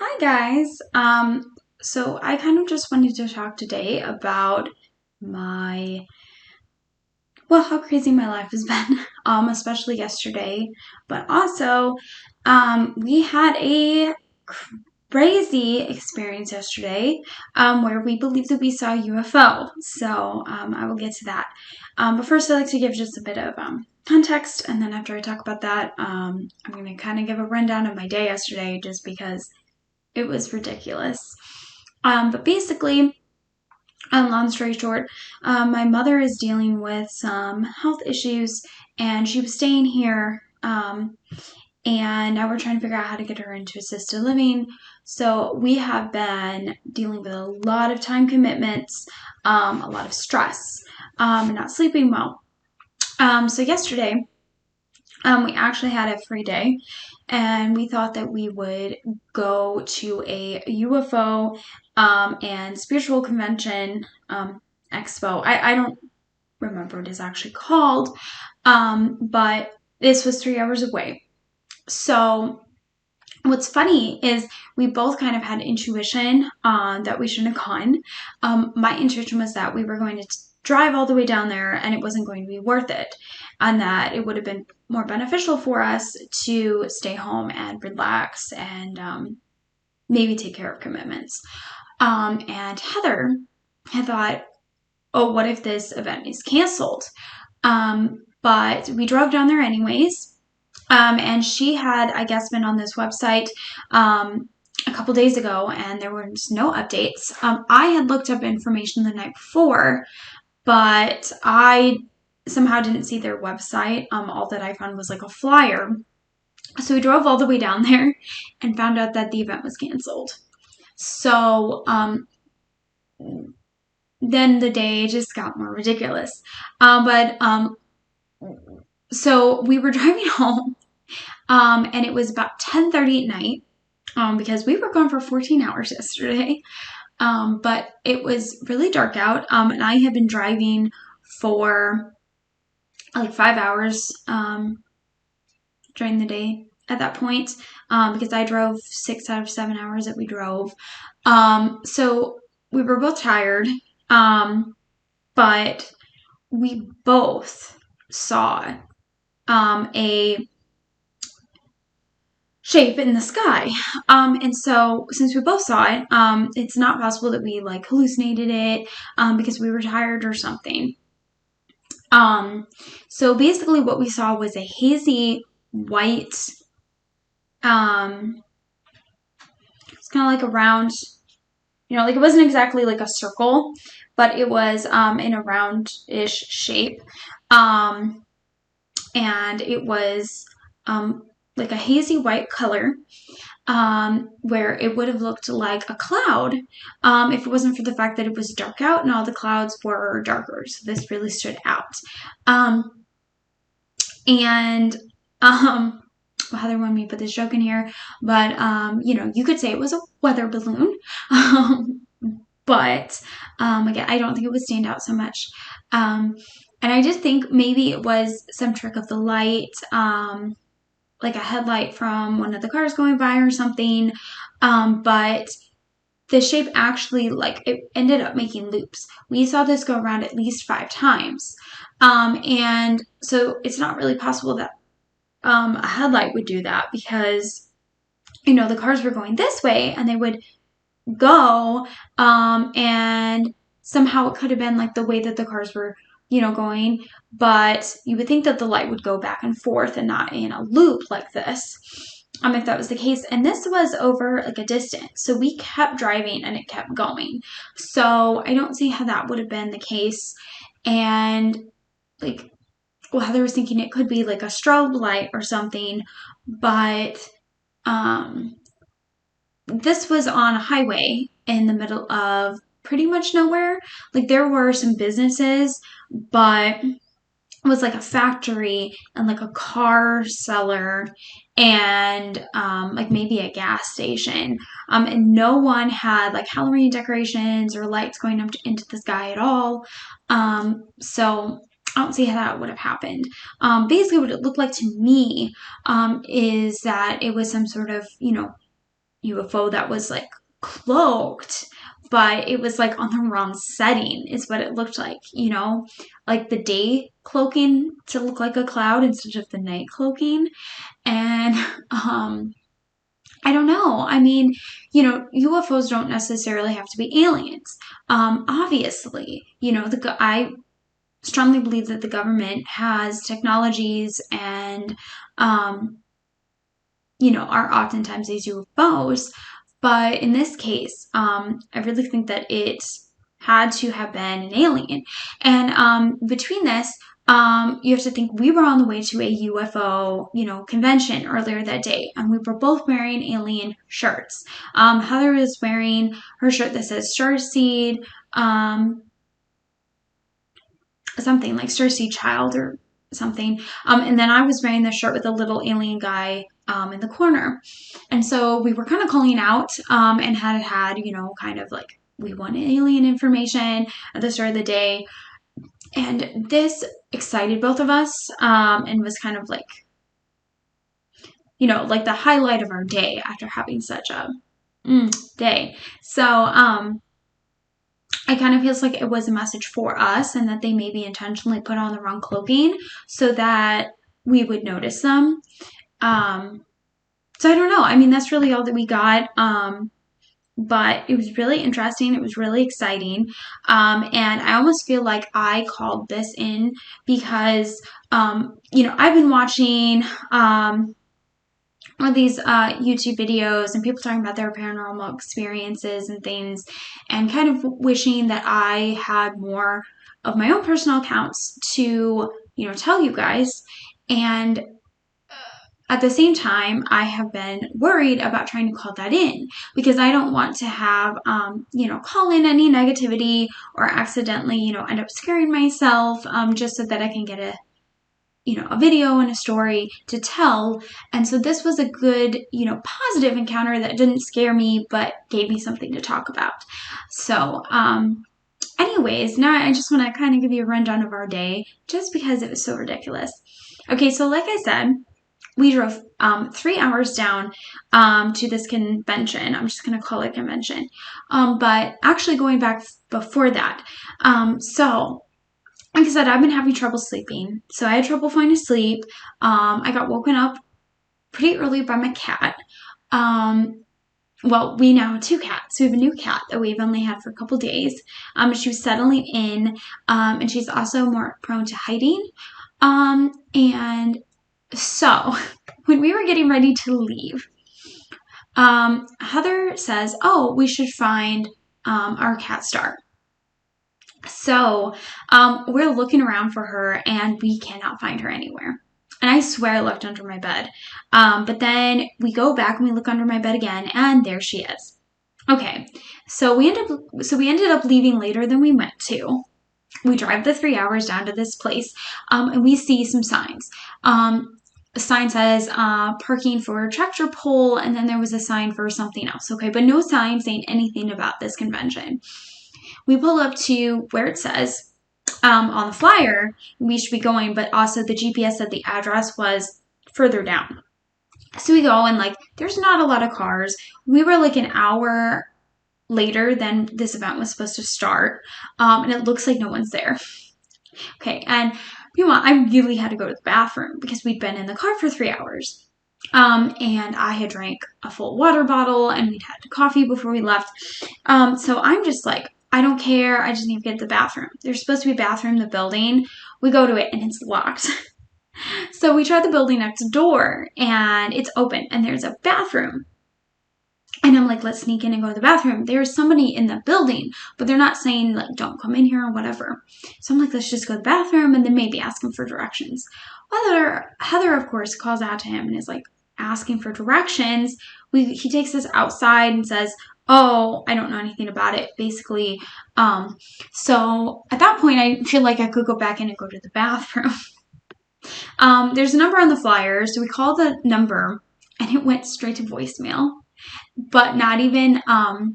Hi guys. So I kind of just wanted to talk today about my how crazy my life has been, especially yesterday, but also we had a crazy experience yesterday, where we believe that we saw a UFO. So I will get to that. But first, I'd like to give just a bit of context, and then after I talk about that, I'm going to kind of give a rundown of my day yesterday, just because it was ridiculous. But basically, long story short, my mother is dealing with some health issues, and she was staying here. And now we're trying to figure out how to get her into assisted living. So we have been dealing with a lot of time commitments, a lot of stress, and not sleeping well. So yesterday, we actually had a free day, and we thought that we would go to a UFO and spiritual convention expo. I don't remember what it's actually called, but this was 3 hours away. So what's funny is we both kind of had intuition that we shouldn't have gone. My intuition was that we were going to drive all the way down there and it wasn't going to be worth it, and that it would have been more beneficial for us to stay home and relax and maybe take care of commitments. And Heather had thought, oh, what if this event is canceled? But we drove down there anyways. And she had, I guess, been on this website a couple days ago, and there was no updates. I had looked up information the night before, but I somehow didn't see their website. All that I found was like a flyer. So we drove all the way down there and found out that the event was canceled. So then the day just got more ridiculous. So we were driving home, and it was about 10:30 at night, because we were gone for 14 hours yesterday. But it was really dark out, and I had been driving for like 5 hours during the day at that point, because I drove 6 out of 7 hours that we drove. So we were both tired, but we both saw a shape in the sky. And so since we both saw it, it's not possible that we like hallucinated it because we were tired or something. So basically what we saw was a hazy white, it's kind of like a round, like it wasn't exactly like a circle, but it was in a round-ish shape. And it was like a hazy white color, where it would have looked like a cloud if it wasn't for the fact that it was dark out and all the clouds were darker. So this really stood out. Well, Heather wanted me to put this joke in here, but you could say it was a weather balloon. But again, I don't think it would stand out so much. And I just think maybe it was some trick of the light, like a headlight from one of the cars going by or something. But the shape actually, like, it ended up making loops. We saw this go around at least 5 times. And so it's not really possible that a headlight would do that, because, the cars were going this way and they would go, and somehow it could have been like the way that the cars were going, but you would think that the light would go back and forth and not in a loop like this, if that was the case. And this was over like a distance, so we kept driving and it kept going, so I don't see how that would have been the case. And like, well, Heather was thinking it could be like a strobe light or something, but this was on a highway in the middle of pretty much nowhere. Like, there were some businesses, but it was like a factory and like a car seller and like maybe a gas station. And no one had like Halloween decorations or lights going up into the sky at all. So I don't see how that would have happened. Basically what it looked like to me is that it was some sort of, UFO that was like cloaked, but it was like on the wrong setting, is what it looked like, you know, like the day cloaking to look like a cloud instead of the night cloaking. And I don't know. I mean, you know, UFOs don't necessarily have to be aliens. Obviously, you know, I strongly believe that the government has technologies and, you know, are oftentimes these UFOs. But in this case, I really think that it had to have been an alien. And between this, you have to think we were on the way to a UFO, you know, convention earlier that day, and we were both wearing alien shirts. Heather was wearing her shirt that says Starseed, something like Starseed Child or something. And then I was wearing the shirt with a little alien guy in the corner. And so we were kind of calling out and had, you know, kind of like we wanted alien information at the start of the day. And this excited both of us and was kind of like, you know, like the highlight of our day after having such a day. So it kind of feels like it was a message for us and that they maybe intentionally put on the wrong cloaking so that we would notice them. So I don't know. I mean, that's really all that we got. But it was really interesting. It was really exciting. And I almost feel like I called this in because, you know, I've been watching all these YouTube videos and people talking about their paranormal experiences and things, and kind of wishing that I had more of my own personal accounts to, you know, tell you guys. And at the same time, I have been worried about trying to call that in because I don't want to have, you know, call in any negativity or accidentally, you know, end up scaring myself just so that I can get a, you know, a video and a story to tell. And so this was a good, you know, positive encounter that didn't scare me, but gave me something to talk about. So, anyways, now I just want to kind of give you a rundown of our day just because it was so ridiculous. Okay, so like I said, we drove 3 hours down to this convention. I'm just going to call it convention. But actually going back before that. So, like I said, I've been having trouble sleeping. So I had trouble falling asleep. I got woken up pretty early by my cat. Well, we now have 2 cats. We have a new cat that we've only had for a couple days. She was settling in, and she's also more prone to hiding. And so, when we were getting ready to leave, Heather says, oh, we should find our cat Star. So, we're looking around for her and we cannot find her anywhere. And I swear I looked under my bed. But then we go back and we look under my bed again and there she is. Okay, so we ended up leaving later than we meant to. We drive the 3 hours down to this place and we see some signs. A sign says parking for a tractor pull, and then there was a sign for something else, okay? But no sign saying anything about this convention. We pull up to where it says on the flyer we should be going, but also the GPS said the address was further down. So we go and like, there's not a lot of cars. We were like an hour later than this event was supposed to start, and it looks like no one's there. Okay, and meanwhile, I really had to go to the bathroom because we'd been in the car for 3 hours. And I had drank a full water bottle and we'd had coffee before we left. So I'm just like, I don't care. I just need to get to the bathroom. There's supposed to be a bathroom in the building. We go to it and it's locked. So we try the building next door and it's open and there's a bathroom. And I'm like, let's sneak in and go to the bathroom. There's somebody in the building, but they're not saying like, don't come in here or whatever. So I'm like, let's just go to the bathroom and then maybe ask him for directions. Heather, of course, calls out to him and is like asking for directions. He takes us outside and says, oh, I don't know anything about it, basically. So at that point, I feel like I could go back in and go to the bathroom. There's a number on the flyer, so we called the number and it went straight to voicemail. But not even, I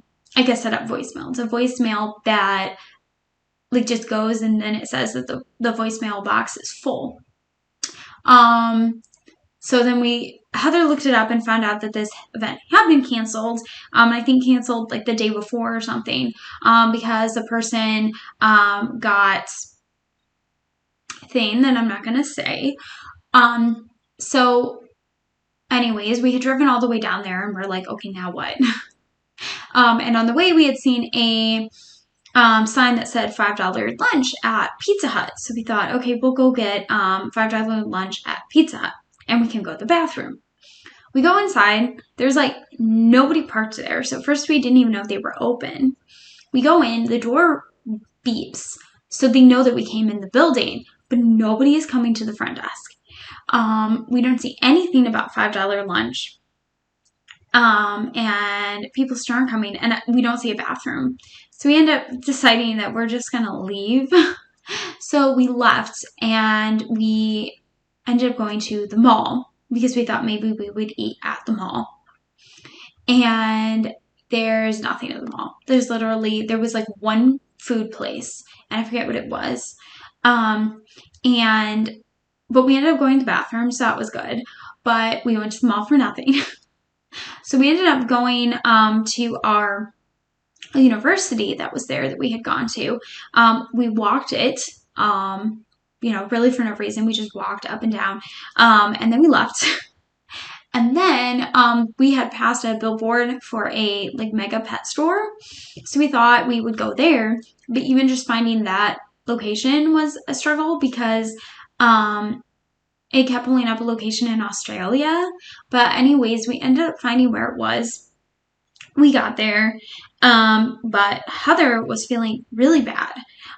guess, set up voicemail. It's a voicemail that like just goes and then it says that the voicemail box is full. So So then Heather looked it up and found out that this event had been canceled. I think canceled like the day before or something, because the person got a thing that I'm not going to say. So anyways, we had driven all the way down there and we're like, okay, now what? And on the way we had seen a sign that said $5 lunch at Pizza Hut. So we thought, okay, we'll go get $5 lunch at Pizza Hut and we can go to the bathroom. We go inside. There's like nobody parked there. So at first we didn't even know if they were open. We go in, the door beeps. So they know that we came in the building, but nobody is coming to the front desk. We don't see anything about $5 lunch. And people still aren't coming, and we don't see a bathroom. So we end up deciding that we're just going to leave. So we left and we ended up going to the mall because we thought maybe we would eat at the mall. And there's nothing at the mall. There was like one food place and I forget what it was. But we ended up going to the bathroom, so that was good. But we went to the mall for nothing. So we ended up going to our university that was there that we had gone to. We walked it, really for no reason. We just walked up and down, and then we left. And then we had passed a billboard for a like mega pet store, so we thought we would go there. But even just finding that location was a struggle because it kept pulling up a location in Australia. But anyways, we ended up finding where it was. We got there, but Heather was feeling really bad.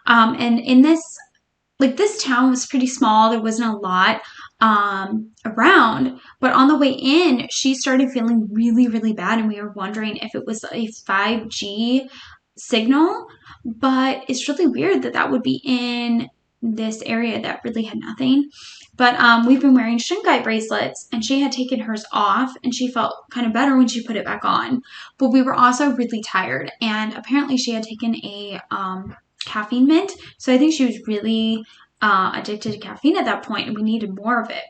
And in this town was pretty small. There wasn't a lot around. But on the way in, she started feeling really, really bad. And we were wondering if it was a 5G signal. But it's really weird that would be in this area that really had nothing. But we've been wearing Shinkai bracelets, and she had taken hers off, and she felt kind of better when she put it back on. But we were also really tired, and apparently she had taken a caffeine mint, so I think she was really addicted to caffeine at that point, and we needed more of it.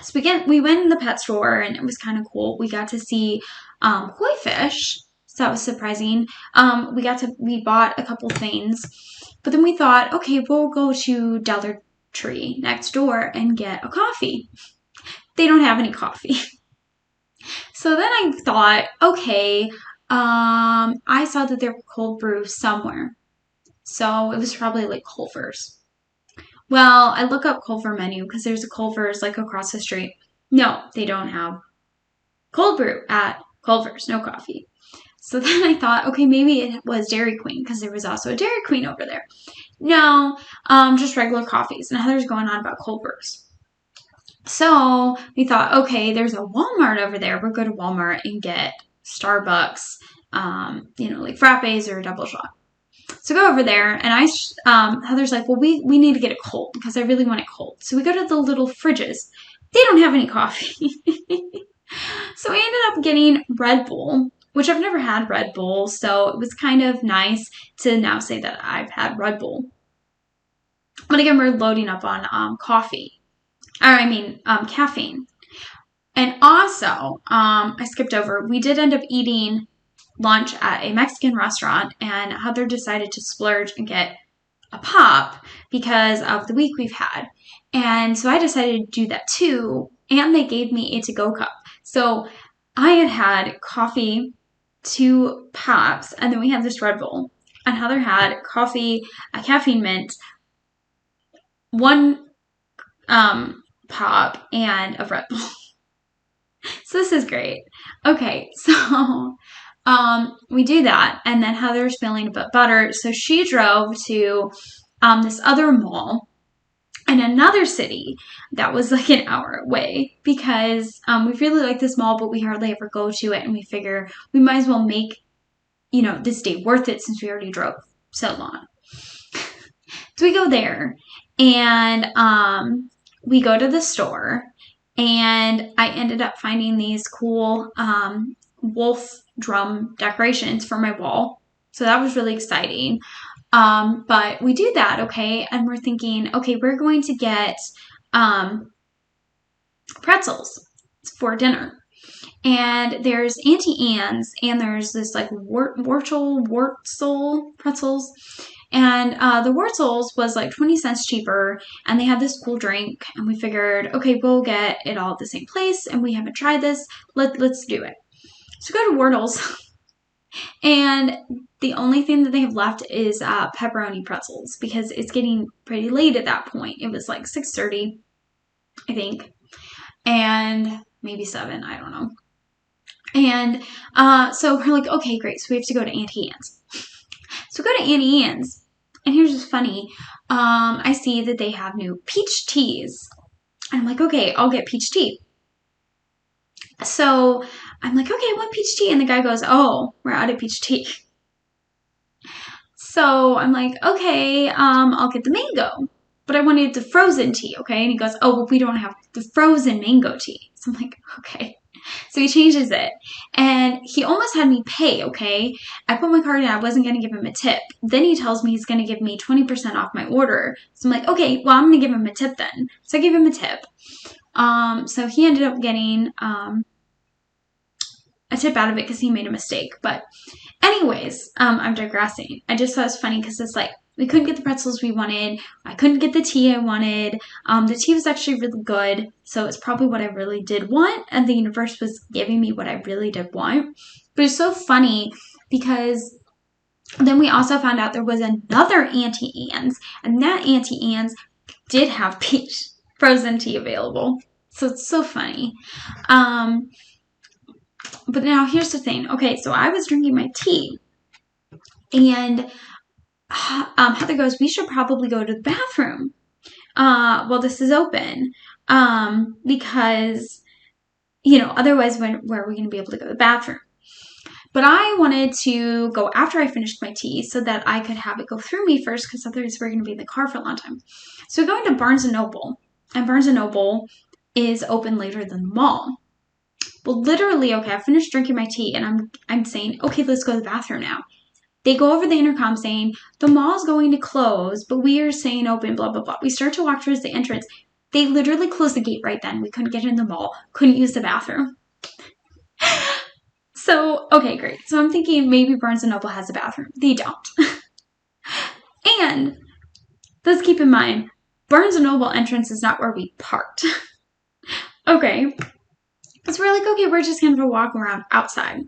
So we went in the pet store, and it was kind of cool. We got to see koi fish, so that was surprising. We bought a couple things, but then we thought, okay, we'll go to Dollar Tree next door and get a coffee. They don't have any coffee. So then I thought, okay, I saw that there were cold brews somewhere. So it was probably like Culver's. Well, I look up Culver menu because there's a Culver's like across the street. No, they don't have cold brew at Culver's, no coffee. So then I thought, okay, maybe it was Dairy Queen because there was also a Dairy Queen over there. No, just regular coffees. And Heather's going on about cold brews. So we thought, okay, there's a Walmart over there. We'll go to Walmart and get Starbucks, like frappes or a double shot. So go over there, and Heather's like, well, we need to get it cold because I really want it cold. So we go to the little fridges. They don't have any coffee. So we ended up getting Red Bull, which I've never had Red Bull, so it was kind of nice to now say that I've had Red Bull. But again, we're loading up on caffeine. And also, I skipped over, we did end up eating lunch at a Mexican restaurant, and Heather decided to splurge and get a pop because of the week we've had. And so I decided to do that too, and they gave me a to-go cup. So I had coffee, 2 pops, and then we had this Red Bull. And Heather had coffee, a caffeine mint, 1 pop, and a Red Bull. So this is great. Okay, so we do that, and then Heather's feeling a bit better, so she drove to this other mall in another city that was like an hour away because we really like this mall, but we hardly ever go to it, and we figure we might as well make this day worth it since we already drove so long. So we go there, and we go to the store, and I ended up finding these cool wolf drum decorations for my wall. So that was really exciting. But we do that, okay? And we're thinking, okay, we're going to get pretzels for dinner. And there's Auntie Anne's, and there's this like Wurzel pretzels. And the Wurzels was like 20 cents cheaper, and they had this cool drink, and we figured, okay, we'll get it all at the same place, and we haven't tried this. Let's do it. So go to Wurzel's, and the only thing that they have left is pepperoni pretzels, because it's getting pretty late at that point. It was like 6:30, I think, and maybe 7, I don't know. And so we're like, okay, great. So we have to go to Auntie Anne's. So we go to Auntie Anne's, and here's what's funny. I see that they have new peach teas. And I'm like, okay, I'll get peach tea. So I'm like, okay, I want peach tea. And the guy goes, oh, we're out of peach tea. So I'm like, okay, I'll get the mango. But I wanted the frozen tea, okay? And he goes, oh, well, we don't have the frozen mango tea. So I'm like, okay. So he changes it, and he almost had me pay, okay? I put my card in, I wasn't going to give him a tip. Then he tells me he's going to give me 20% off my order. So I'm like, okay, well, I'm going to give him a tip then. So I gave him a tip. So he ended up getting a tip out of it because he made a mistake. But anyways, I'm digressing. I just thought it was funny because it's like, we couldn't get the pretzels we wanted. I couldn't get the tea I wanted. The tea was actually really good, so it's probably what I really did want, and the universe was giving me what I really did want. But it's so funny because then we also found out there was another Auntie Anne's, and that Auntie Anne's did have peach frozen tea available. So it's so funny. But now here's the thing. Okay, so I was drinking my tea, and Heather goes, we should probably go to the bathroom while this is open, because, otherwise where are we going to be able to go to the bathroom? But I wanted to go after I finished my tea so that I could have it go through me first, because otherwise we're going to be in the car for a long time. So we're going to Barnes & Noble, and Barnes & Noble is open later than the mall. Well, literally, okay, I finished drinking my tea, and I'm saying, okay, let's go to the bathroom now. They go over the intercom saying, the mall's going to close, but we are staying open, blah, blah, blah. We start to walk towards the entrance. They literally closed the gate right then. We couldn't get in the mall, couldn't use the bathroom. So, okay, great. So I'm thinking maybe Barnes & Noble has a bathroom. They don't. And let's keep in mind, Barnes & Noble entrance is not where we parked. Okay. So we're like, okay, we're just going to walk around outside.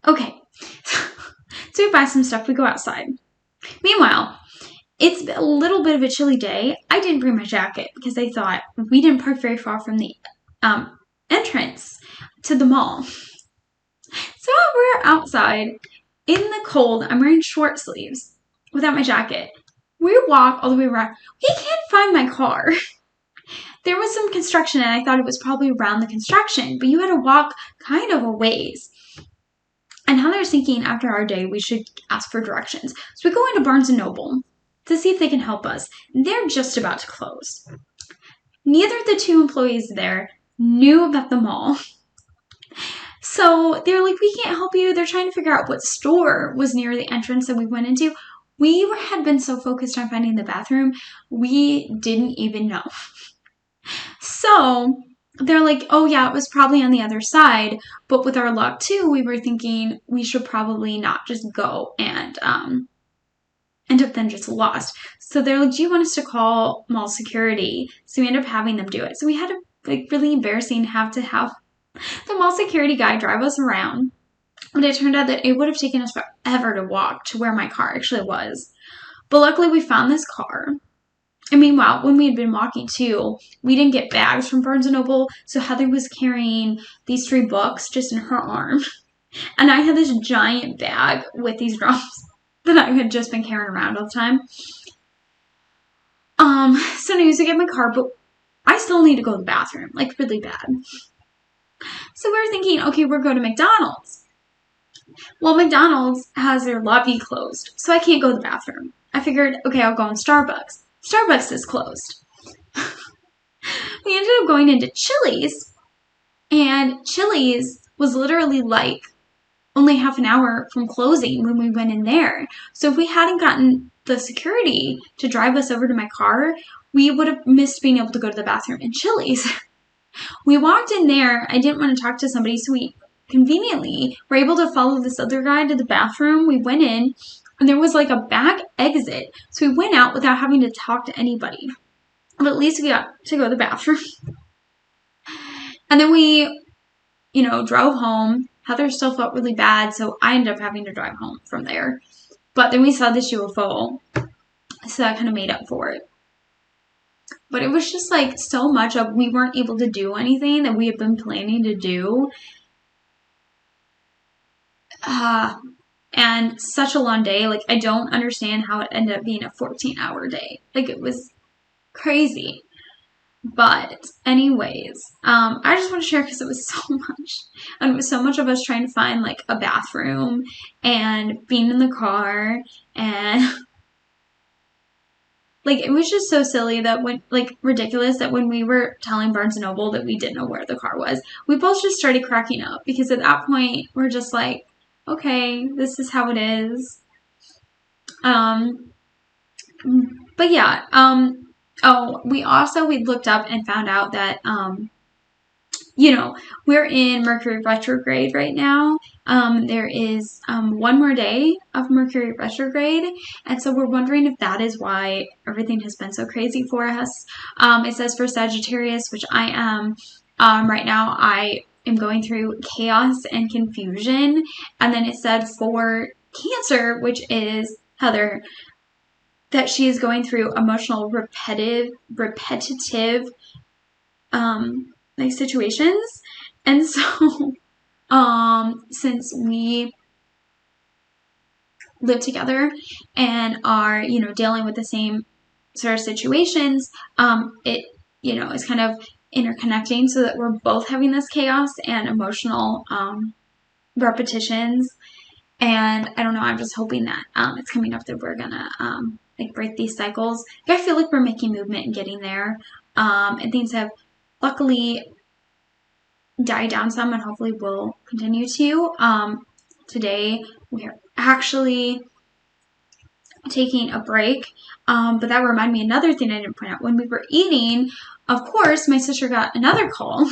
Okay. So we buy some stuff, we go outside. Meanwhile, it's a little bit of a chilly day. I didn't bring my jacket because I thought we didn't park very far from the entrance to the mall. So we're outside in the cold. I'm wearing short sleeves without my jacket. We walk all the way around. We can't find my car. There was some construction, and I thought it was probably around the construction, but you had to walk kind of a ways. And Heather's thinking after our day, we should ask for directions. So we go into Barnes & Noble to see if they can help us. They're just about to close. Neither of the two employees there knew about the mall. So they're like, we can't help you. They're trying to figure out what store was near the entrance that we went into. We had been so focused on finding the bathroom, we didn't even know. So they're like, oh yeah, it was probably on the other side. But with our luck too, we were thinking we should probably not just go and end up then just lost. So they're like, do you want us to call mall security? So we end up having them do it. So we had to really embarrassing have to have the mall security guy drive us around. And it turned out that it would have taken us forever to walk to where my car actually was. But luckily we found this car. And meanwhile, when we had been walking too, we didn't get bags from Barnes & Noble. So Heather was carrying these 3 books just in her arm. And I had this giant bag with these drums that I had just been carrying around all the time. So anyways, I get my car, but I still need to go to the bathroom, like really bad. So we were thinking, okay, we're going to McDonald's. Well, McDonald's has their lobby closed, so I can't go to the bathroom. I figured, okay, I'll go in Starbucks. Starbucks is closed. We ended up going into Chili's, and Chili's was literally like only half an hour from closing when we went in there. So if we hadn't gotten the security to drive us over to my car, we would have missed being able to go to the bathroom in Chili's. We walked in there. I didn't want to talk to somebody, so we conveniently were able to follow this other guy to the bathroom. We went in, and there was like a back exit. So we went out without having to talk to anybody. But at least we got to go to the bathroom. And then we, drove home. Heather still felt really bad, so I ended up having to drive home from there. But then we saw this UFO, so that kind of made up for it. But it was just like so much of we weren't able to do anything that we had been planning to do. And such a long day. Like, I don't understand how it ended up being a 14-hour day. Like, it was crazy. But anyways, I just want to share because it was so much. And it was so much of us trying to find like a bathroom and being in the car, and like, it was just so silly that ridiculous that when we were telling Barnes & Noble that we didn't know where the car was, we both just started cracking up because at that point we're just like, okay, this is how it is. But yeah, we looked up and found out that, we're in Mercury retrograde right now. There is one more day of Mercury retrograde, and so we're wondering if that is why everything has been so crazy for us. It says for Sagittarius, which I am, right now I am going through chaos and confusion, and then it said for Cancer, which is Heather, that she is going through emotional repetitive like situations. And so since we live together and are dealing with the same sort of situations, it is kind of interconnecting so that we're both having this chaos and emotional repetitions. And I don't know, I'm just hoping that it's coming up that we're gonna break these cycles. I feel like we're making movement and getting there, and things have luckily died down some, and hopefully will continue to. Today we're actually taking a break, but that reminded me another thing I didn't point out. When we were eating, of course, my sister got another call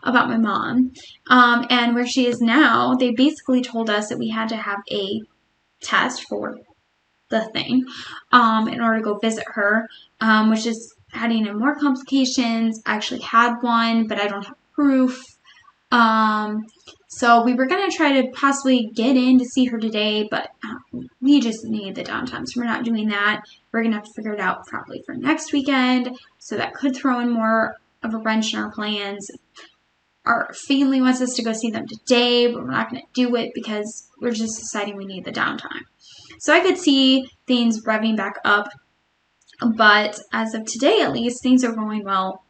about my mom, and where she is now, they basically told us that we had to have a test for the thing in order to go visit her, which is adding in more complications. I actually had one, but I don't have proof. So we were going to try to possibly get in to see her today, but we just need the downtime, so we're not doing that. We're going to have to figure it out probably for next weekend, so that could throw in more of a wrench in our plans. Our family wants us to go see them today, but we're not going to do it because we're just deciding we need the downtime. So I could see things revving back up, but as of today, at least, things are going well.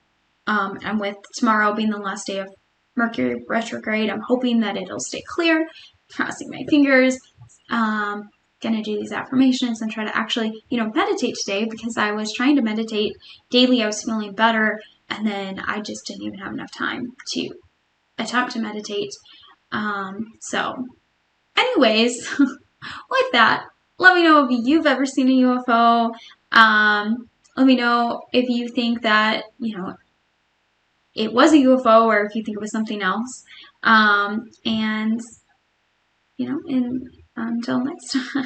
And with tomorrow being the last day of Mercury retrograde, I'm hoping that it'll stay clear. Crossing my fingers. Gonna do these affirmations and try to actually, meditate today, because I was trying to meditate daily. I was feeling better, and then I just didn't even have enough time to attempt to meditate. So anyways, like that, let me know if you've ever seen a UFO. Let me know if you think that, it was a UFO, or if you think it was something else. And until next time.